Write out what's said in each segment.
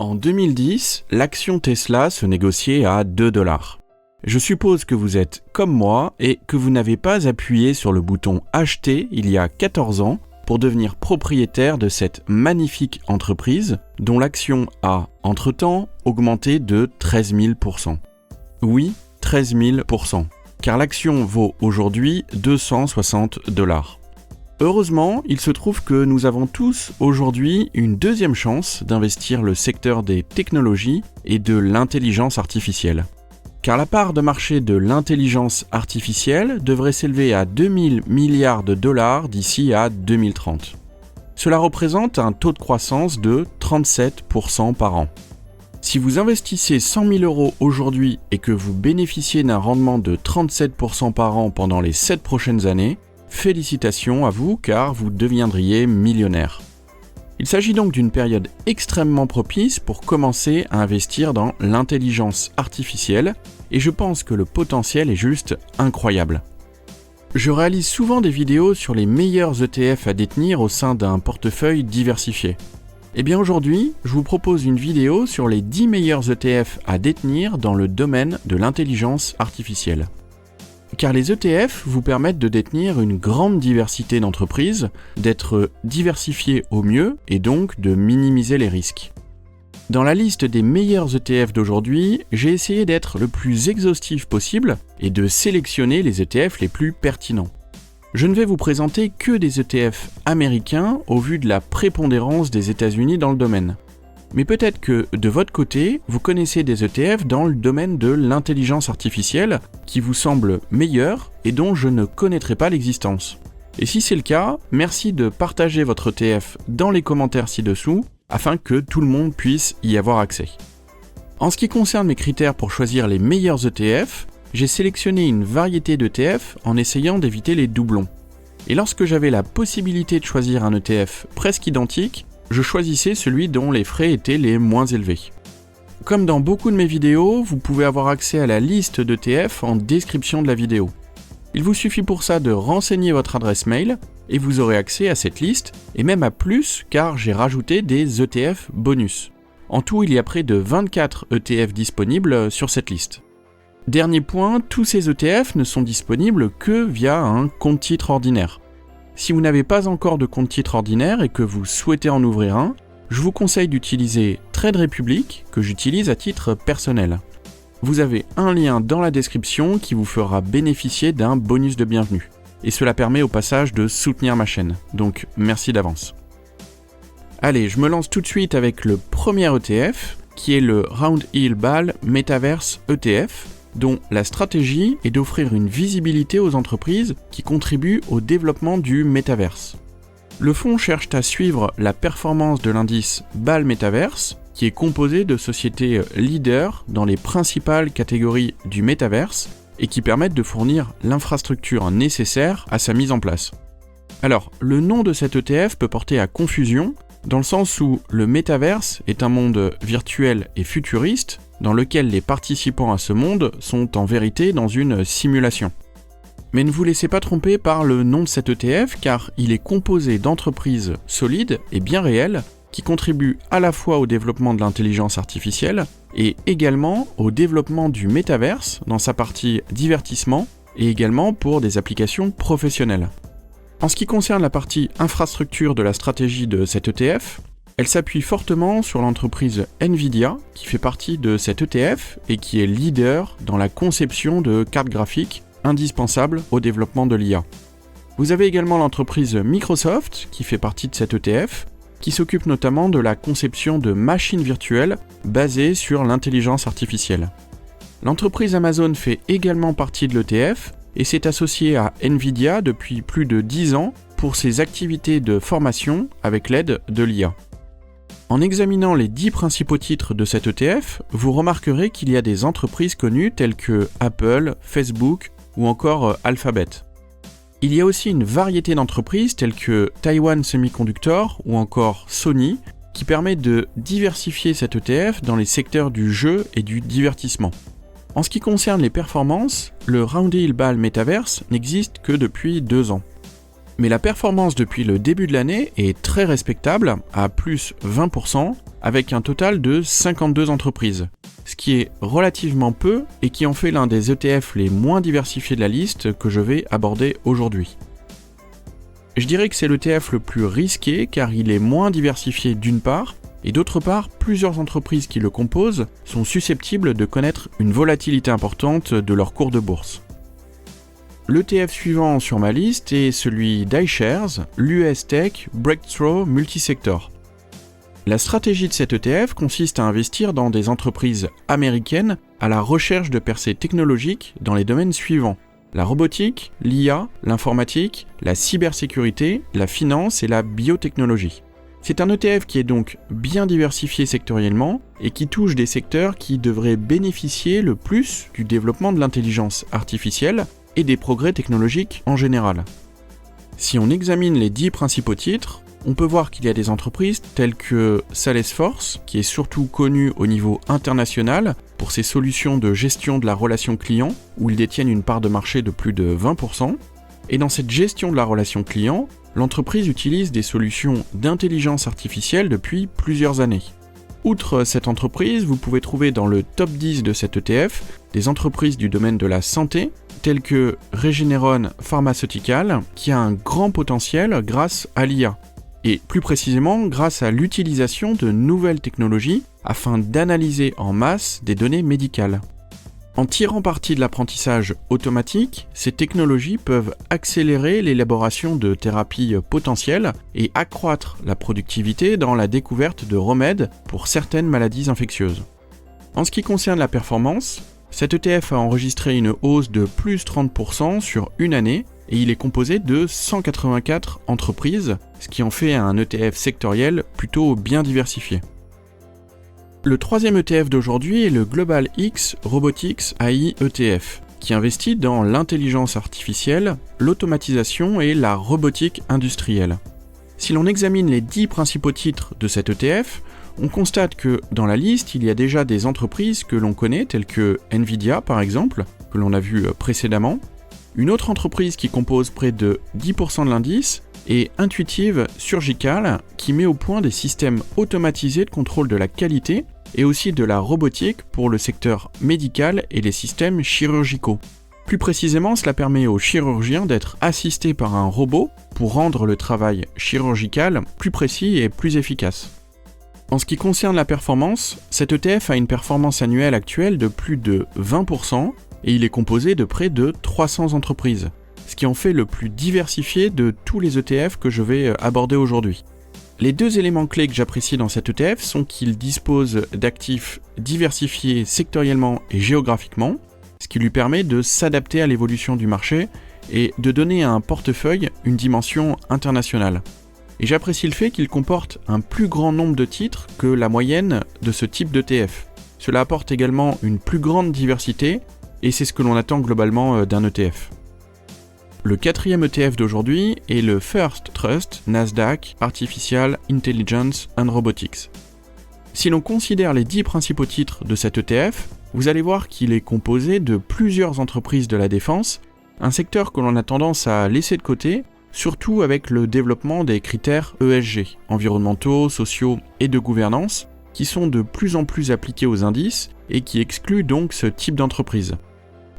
En 2010, l'action Tesla se négociait à 2 $. Je suppose que vous êtes comme moi et que vous n'avez pas appuyé sur le bouton acheter il y a 14 ans pour devenir propriétaire de cette magnifique entreprise dont l'action a, entre-temps, augmenté de 13 000%. Oui, 13 000%, car l'action vaut aujourd'hui 260 $. Heureusement, il se trouve que nous avons tous aujourd'hui une deuxième chance d'investir le secteur des technologies et de l'intelligence artificielle. Car la part de marché de l'intelligence artificielle devrait s'élever à 2000 milliards de dollars d'ici à 2030. Cela représente un taux de croissance de 37% par an. Si vous investissez 100 000 € aujourd'hui et que vous bénéficiez d'un rendement de 37% par an pendant les 7 prochaines années, félicitations à vous car vous deviendriez millionnaire. Il s'agit donc d'une période extrêmement propice pour commencer à investir dans l'intelligence artificielle et je pense que le potentiel est juste incroyable. Je réalise souvent des vidéos sur les meilleurs ETF à détenir au sein d'un portefeuille diversifié. Et bien aujourd'hui, je vous propose une vidéo sur les 10 meilleurs ETF à détenir dans le domaine de l'intelligence artificielle. Car les ETF vous permettent de détenir une grande diversité d'entreprises, d'être diversifiés au mieux et donc de minimiser les risques. Dans la liste des meilleurs ETF d'aujourd'hui, j'ai essayé d'être le plus exhaustif possible et de sélectionner les ETF les plus pertinents. Je ne vais vous présenter que des ETF américains au vu de la prépondérance des États-Unis dans le domaine. Mais peut-être que, de votre côté, vous connaissez des ETF dans le domaine de l'intelligence artificielle qui vous semblent meilleurs et dont je ne connaîtrais pas l'existence. Et si c'est le cas, merci de partager votre ETF dans les commentaires ci-dessous afin que tout le monde puisse y avoir accès. En ce qui concerne mes critères pour choisir les meilleurs ETF, j'ai sélectionné une variété d'ETF en essayant d'éviter les doublons. Et lorsque j'avais la possibilité de choisir un ETF presque identique, je choisissais celui dont les frais étaient les moins élevés. Comme dans beaucoup de mes vidéos, vous pouvez avoir accès à la liste d'ETF en description de la vidéo. Il vous suffit pour ça de renseigner votre adresse mail et vous aurez accès à cette liste et même à plus car j'ai rajouté des ETF bonus. En tout, il y a près de 24 ETF disponibles sur cette liste. Dernier point, tous ces ETF ne sont disponibles que via un compte titre ordinaire. Si vous n'avez pas encore de compte titre ordinaire et que vous souhaitez en ouvrir un, je vous conseille d'utiliser Trade Republic, que j'utilise à titre personnel. Vous avez un lien dans la description qui vous fera bénéficier d'un bonus de bienvenue. Et cela permet au passage de soutenir ma chaîne, donc merci d'avance. Allez, je me lance tout de suite avec le premier ETF, qui est le Roundhill Ball Metaverse ETF, dont la stratégie est d'offrir une visibilité aux entreprises qui contribuent au développement du métaverse. Le fonds cherche à suivre la performance de l'indice BAL Metaverse, qui est composé de sociétés leaders dans les principales catégories du métaverse et qui permettent de fournir l'infrastructure nécessaire à sa mise en place. Alors, le nom de cet ETF peut porter à confusion, dans le sens où le métaverse est un monde virtuel et futuriste, dans lequel les participants à ce monde sont en vérité dans une simulation. Mais ne vous laissez pas tromper par le nom de cet ETF car il est composé d'entreprises solides et bien réelles qui contribuent à la fois au développement de l'intelligence artificielle et également au développement du métaverse dans sa partie divertissement et également pour des applications professionnelles. En ce qui concerne la partie infrastructure de la stratégie de cet ETF, elle s'appuie fortement sur l'entreprise Nvidia, qui fait partie de cet ETF et qui est leader dans la conception de cartes graphiques indispensables au développement de l'IA. Vous avez également l'entreprise Microsoft, qui fait partie de cet ETF, qui s'occupe notamment de la conception de machines virtuelles basées sur l'intelligence artificielle. L'entreprise Amazon fait également partie de l'ETF et s'est associée à Nvidia depuis plus de 10 ans pour ses activités de formation avec l'aide de l'IA. En examinant les 10 principaux titres de cet ETF, vous remarquerez qu'il y a des entreprises connues telles que Apple, Facebook ou encore Alphabet. Il y a aussi une variété d'entreprises telles que Taiwan Semiconductor ou encore Sony qui permet de diversifier cet ETF dans les secteurs du jeu et du divertissement. En ce qui concerne les performances, le Roundhill Ball Metaverse n'existe que depuis 2 ans. Mais la performance depuis le début de l'année est très respectable, à plus 20%, avec un total de 52 entreprises, ce qui est relativement peu et qui en fait l'un des ETF les moins diversifiés de la liste que je vais aborder aujourd'hui. Je dirais que c'est l'ETF le plus risqué car il est moins diversifié d'une part, et d'autre part, plusieurs entreprises qui le composent sont susceptibles de connaître une volatilité importante de leur cours de bourse. L'ETF suivant sur ma liste est celui d'iShares, l'US Tech Breakthrough Multisector. La stratégie de cet ETF consiste à investir dans des entreprises américaines à la recherche de percées technologiques dans les domaines suivants: la robotique, l'IA, l'informatique, la cybersécurité, la finance et la biotechnologie. C'est un ETF qui est donc bien diversifié sectoriellement et qui touche des secteurs qui devraient bénéficier le plus du développement de l'intelligence artificielle et des progrès technologiques en général. Si on examine les 10 principaux titres, on peut voir qu'il y a des entreprises telles que Salesforce, qui est surtout connue au niveau international pour ses solutions de gestion de la relation client, où ils détiennent une part de marché de plus de 20%. Et dans cette gestion de la relation client, l'entreprise utilise des solutions d'intelligence artificielle depuis plusieurs années. Outre cette entreprise, vous pouvez trouver dans le top 10 de cet ETF des entreprises du domaine de la santé, telles que Regeneron Pharmaceutical, qui a un grand potentiel grâce à l'IA, et plus précisément grâce à l'utilisation de nouvelles technologies afin d'analyser en masse des données médicales. En tirant parti de l'apprentissage automatique, ces technologies peuvent accélérer l'élaboration de thérapies potentielles et accroître la productivité dans la découverte de remèdes pour certaines maladies infectieuses. En ce qui concerne la performance, cet ETF a enregistré une hausse de plus 30% sur une année et il est composé de 184 entreprises, ce qui en fait un ETF sectoriel plutôt bien diversifié. Le troisième ETF d'aujourd'hui est le Global X Robotics AI ETF, qui investit dans l'intelligence artificielle, l'automatisation et la robotique industrielle. Si l'on examine les 10 principaux titres de cet ETF, on constate que dans la liste, il y a déjà des entreprises que l'on connaît, telles que Nvidia par exemple, que l'on a vu précédemment. Une autre entreprise qui compose près de 10% de l'indice est Intuitive Surgical, qui met au point des systèmes automatisés de contrôle de la qualité et aussi de la robotique pour le secteur médical et les systèmes chirurgicaux. Plus précisément, cela permet aux chirurgiens d'être assistés par un robot pour rendre le travail chirurgical plus précis et plus efficace. En ce qui concerne la performance, cet ETF a une performance annuelle actuelle de plus de 20% et il est composé de près de 300 entreprises, ce qui en fait le plus diversifié de tous les ETF que je vais aborder aujourd'hui. Les deux éléments clés que j'apprécie dans cet ETF sont qu'il dispose d'actifs diversifiés sectoriellement et géographiquement, ce qui lui permet de s'adapter à l'évolution du marché et de donner à un portefeuille une dimension internationale. Et j'apprécie le fait qu'il comporte un plus grand nombre de titres que la moyenne de ce type d'ETF. Cela apporte également une plus grande diversité et c'est ce que l'on attend globalement d'un ETF. Le quatrième ETF d'aujourd'hui est le First Trust Nasdaq Artificial Intelligence and Robotics. Si l'on considère les 10 principaux titres de cet ETF, vous allez voir qu'il est composé de plusieurs entreprises de la défense, un secteur que l'on a tendance à laisser de côté, surtout avec le développement des critères ESG, environnementaux, sociaux et de gouvernance, qui sont de plus en plus appliqués aux indices et qui excluent donc ce type d'entreprise.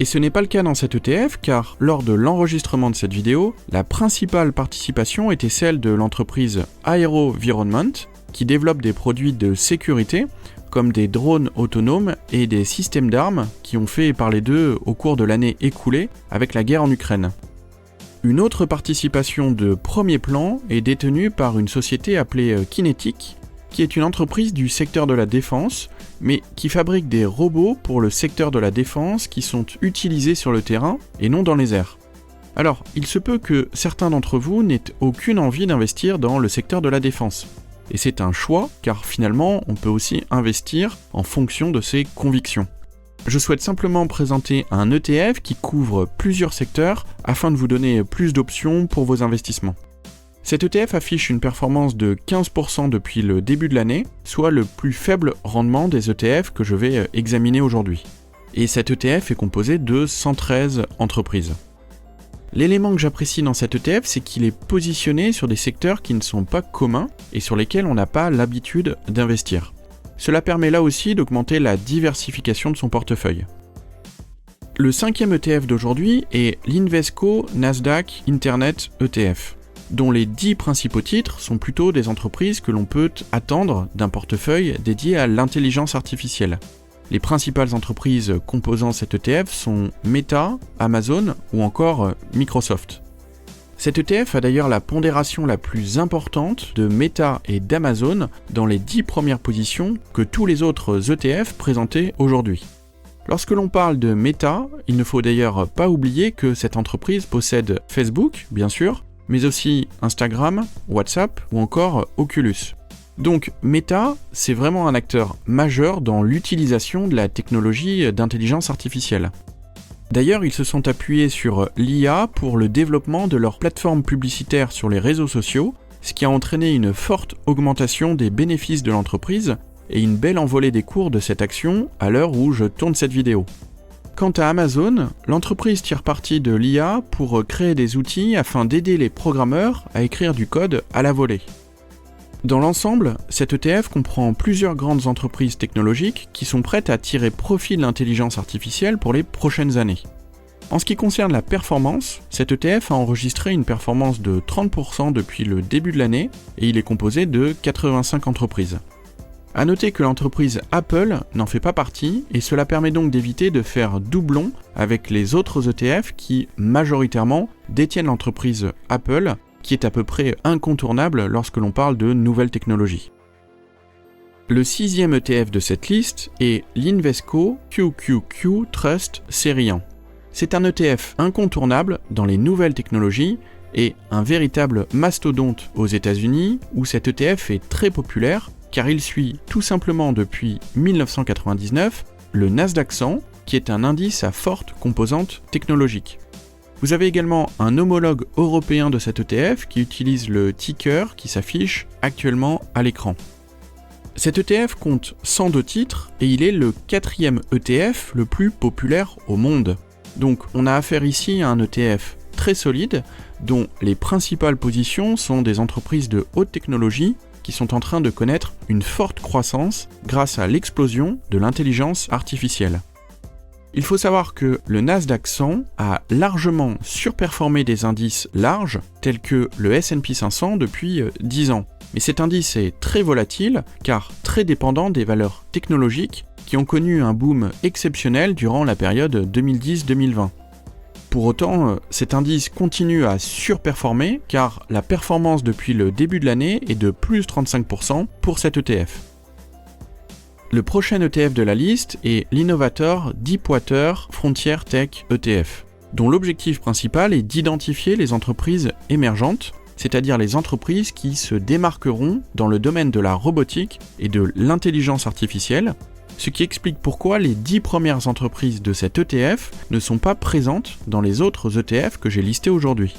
Et ce n'est pas le cas dans cet ETF car lors de l'enregistrement de cette vidéo, la principale participation était celle de l'entreprise AeroVironment qui développe des produits de sécurité comme des drones autonomes et des systèmes d'armes qui ont fait parler d'eux au cours de l'année écoulée avec la guerre en Ukraine. Une autre participation de premier plan est détenue par une société appelée Kinetic, qui est une entreprise du secteur de la défense, mais qui fabrique des robots pour le secteur de la défense qui sont utilisés sur le terrain et non dans les airs. Alors, il se peut que certains d'entre vous n'aient aucune envie d'investir dans le secteur de la défense. Et c'est un choix, car finalement, on peut aussi investir en fonction de ses convictions. Je souhaite simplement présenter un ETF qui couvre plusieurs secteurs afin de vous donner plus d'options pour vos investissements. Cet ETF affiche une performance de 15% depuis le début de l'année, soit le plus faible rendement des ETF que je vais examiner aujourd'hui. Et cet ETF est composé de 113 entreprises. L'élément que j'apprécie dans cet ETF, c'est qu'il est positionné sur des secteurs qui ne sont pas communs et sur lesquels on n'a pas l'habitude d'investir. Cela permet là aussi d'augmenter la diversification de son portefeuille. Le 5e ETF d'aujourd'hui est l'Invesco Nasdaq Internet ETF, dont les 10 principaux titres sont plutôt des entreprises que l'on peut attendre d'un portefeuille dédié à l'intelligence artificielle. Les principales entreprises composant cet ETF sont Meta, Amazon ou encore Microsoft. Cet ETF a d'ailleurs la pondération la plus importante de Meta et d'Amazon dans les 10 premières positions que tous les autres ETF présentés aujourd'hui. Lorsque l'on parle de Meta, il ne faut d'ailleurs pas oublier que cette entreprise possède Facebook, bien sûr, mais aussi Instagram, WhatsApp ou encore Oculus. Donc Meta, c'est vraiment un acteur majeur dans l'utilisation de la technologie d'intelligence artificielle. D'ailleurs, ils se sont appuyés sur l'IA pour le développement de leur plateforme publicitaire sur les réseaux sociaux, ce qui a entraîné une forte augmentation des bénéfices de l'entreprise et une belle envolée des cours de cette action à l'heure où je tourne cette vidéo. Quant à Amazon, l'entreprise tire parti de l'IA pour créer des outils afin d'aider les programmeurs à écrire du code à la volée. Dans l'ensemble, cet ETF comprend plusieurs grandes entreprises technologiques qui sont prêtes à tirer profit de l'intelligence artificielle pour les prochaines années. En ce qui concerne la performance, cet ETF a enregistré une performance de 30% depuis le début de l'année et il est composé de 85 entreprises. A noter que l'entreprise Apple n'en fait pas partie et cela permet donc d'éviter de faire doublon avec les autres ETF qui, majoritairement, détiennent l'entreprise Apple, qui est à peu près incontournable lorsque l'on parle de nouvelles technologies. Le 6e ETF de cette liste est l'Invesco QQQ Trust Série 1. C'est un ETF incontournable dans les nouvelles technologies et un véritable mastodonte aux États-Unis où cet ETF est très populaire car il suit tout simplement depuis 1999 le Nasdaq 100 qui est un indice à forte composante technologique. Vous avez également un homologue européen de cet ETF qui utilise le ticker qui s'affiche actuellement à l'écran. Cet ETF compte 102 titres et il est le 4e ETF le plus populaire au monde. Donc on a affaire ici à un ETF très solide dont les principales positions sont des entreprises de haute technologie qui sont en train de connaître une forte croissance grâce à l'explosion de l'intelligence artificielle. Il faut savoir que le Nasdaq 100 a largement surperformé des indices larges tels que le S&P 500 depuis 10 ans. Mais cet indice est très volatile car très dépendant des valeurs technologiques qui ont connu un boom exceptionnel durant la période 2010-2020. Pour autant, cet indice continue à surperformer car la performance depuis le début de l'année est de plus 35% pour cet ETF. Le prochain ETF de la liste est l'innovateur Deepwater Frontier Tech ETF, dont l'objectif principal est d'identifier les entreprises émergentes, c'est-à-dire les entreprises qui se démarqueront dans le domaine de la robotique et de l'intelligence artificielle, ce qui explique pourquoi les 10 premières entreprises de cet ETF ne sont pas présentes dans les autres ETF que j'ai listés aujourd'hui.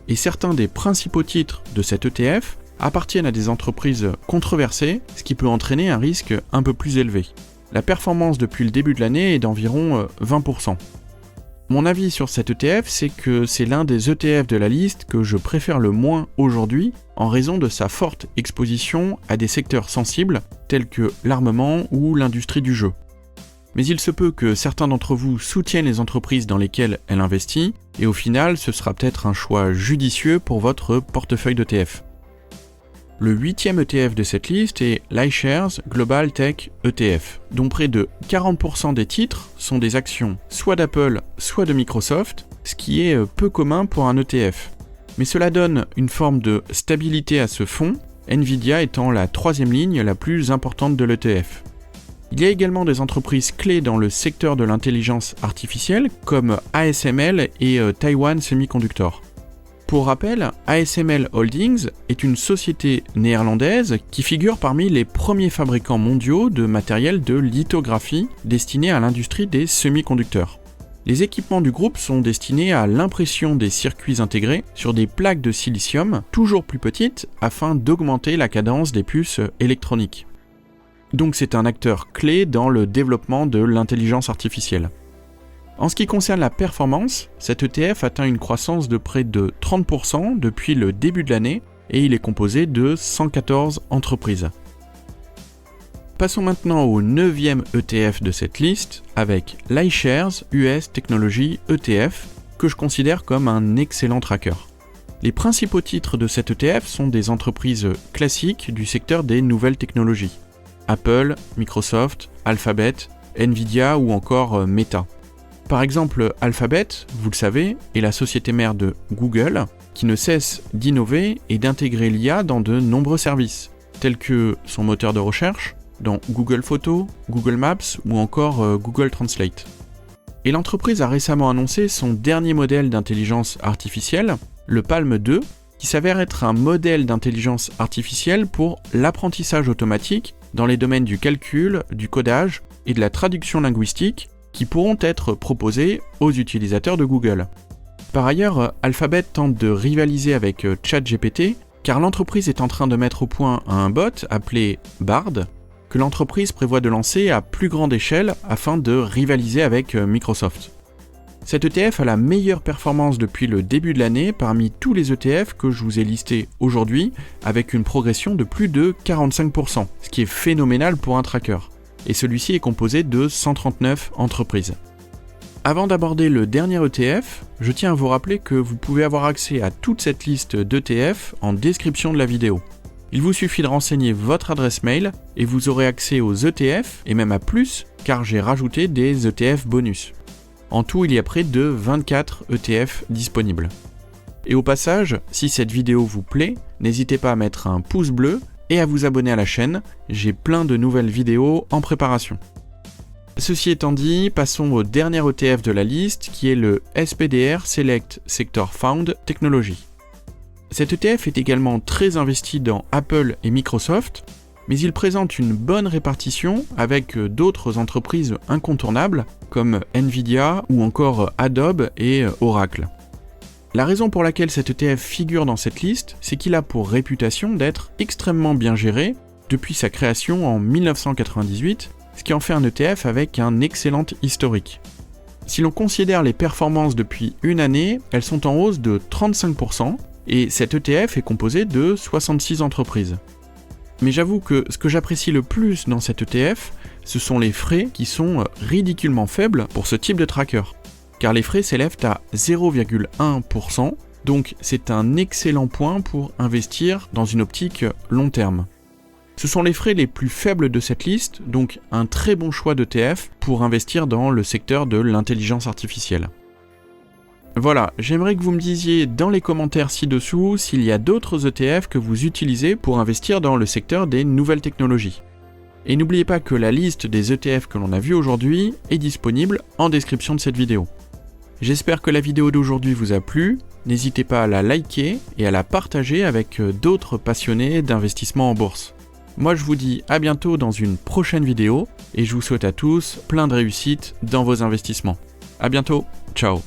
Et certains des principaux titres de cet ETF appartiennent à des entreprises controversées, ce qui peut entraîner un risque un peu plus élevé. La performance depuis le début de l'année est d'environ 20%. Mon avis sur cet ETF, c'est que c'est l'un des ETF de la liste que je préfère le moins aujourd'hui en raison de sa forte exposition à des secteurs sensibles tels que l'armement ou l'industrie du jeu. Mais il se peut que certains d'entre vous soutiennent les entreprises dans lesquelles elle investit et au final, ce sera peut-être un choix judicieux pour votre portefeuille d'ETF. Le 8e ETF de cette liste est l'iShares Global Tech ETF, dont près de 40% des titres sont des actions soit d'Apple, soit de Microsoft, ce qui est peu commun pour un ETF. Mais cela donne une forme de stabilité à ce fonds, Nvidia étant la 3e ligne la plus importante de l'ETF. Il y a également des entreprises clés dans le secteur de l'intelligence artificielle, comme ASML et Taiwan Semiconductor. Pour rappel, ASML Holdings est une société néerlandaise qui figure parmi les premiers fabricants mondiaux de matériel de lithographie destiné à l'industrie des semi-conducteurs. Les équipements du groupe sont destinés à l'impression des circuits intégrés sur des plaques de silicium toujours plus petites afin d'augmenter la cadence des puces électroniques. Donc c'est un acteur clé dans le développement de l'intelligence artificielle. En ce qui concerne la performance, cet ETF atteint une croissance de près de 30% depuis le début de l'année et il est composé de 114 entreprises. Passons maintenant au 9e ETF de cette liste avec l'iShares US Technology ETF que je considère comme un excellent tracker. Les principaux titres de cet ETF sont des entreprises classiques du secteur des nouvelles technologies. Apple, Microsoft, Alphabet, Nvidia ou encore Meta. Par exemple, Alphabet, vous le savez, est la société mère de Google qui ne cesse d'innover et d'intégrer l'IA dans de nombreux services, tels que son moteur de recherche, dans Google Photos, Google Maps ou encore Google Translate. Et l'entreprise a récemment annoncé son dernier modèle d'intelligence artificielle, le Palm 2, qui s'avère être un modèle d'intelligence artificielle pour l'apprentissage automatique dans les domaines du calcul, du codage et de la traduction linguistique qui pourront être proposés aux utilisateurs de Google. Par ailleurs, Alphabet tente de rivaliser avec ChatGPT car l'entreprise est en train de mettre au point un bot appelé Bard que l'entreprise prévoit de lancer à plus grande échelle afin de rivaliser avec Microsoft. Cet ETF a la meilleure performance depuis le début de l'année parmi tous les ETF que je vous ai listés aujourd'hui, avec une progression de plus de 45%, ce qui est phénoménal pour un tracker. Et celui-ci est composé de 139 entreprises. Avant d'aborder le dernier ETF, je tiens à vous rappeler que vous pouvez avoir accès à toute cette liste d'ETF en description de la vidéo. Il vous suffit de renseigner votre adresse mail et vous aurez accès aux ETF et même à plus car j'ai rajouté des ETF bonus. En tout, il y a près de 24 ETF disponibles. Et au passage, si cette vidéo vous plaît, n'hésitez pas à mettre un pouce bleu et à vous abonner à la chaîne, j'ai plein de nouvelles vidéos en préparation. Ceci étant dit, passons au dernier ETF de la liste qui est le SPDR Select Sector Fund Technology. Cet ETF est également très investi dans Apple et Microsoft, mais il présente une bonne répartition avec d'autres entreprises incontournables comme Nvidia ou encore Adobe et Oracle. La raison pour laquelle cet ETF figure dans cette liste, c'est qu'il a pour réputation d'être extrêmement bien géré depuis sa création en 1998, ce qui en fait un ETF avec un excellent historique. Si l'on considère les performances depuis une année, elles sont en hausse de 35%, et cet ETF est composé de 66 entreprises. Mais j'avoue que ce que j'apprécie le plus dans cet ETF, ce sont les frais qui sont ridiculement faibles pour ce type de tracker. Car les frais s'élèvent à 0,1%, donc c'est un excellent point pour investir dans une optique long terme. Ce sont les frais les plus faibles de cette liste, donc un très bon choix d'ETF pour investir dans le secteur de l'intelligence artificielle. Voilà, j'aimerais que vous me disiez dans les commentaires ci-dessous s'il y a d'autres ETF que vous utilisez pour investir dans le secteur des nouvelles technologies. Et n'oubliez pas que la liste des ETF que l'on a vus aujourd'hui est disponible en description de cette vidéo. J'espère que la vidéo d'aujourd'hui vous a plu, n'hésitez pas à la liker et à la partager avec d'autres passionnés d'investissement en bourse. Moi je vous dis à bientôt dans une prochaine vidéo et je vous souhaite à tous plein de réussite dans vos investissements. À bientôt, ciao.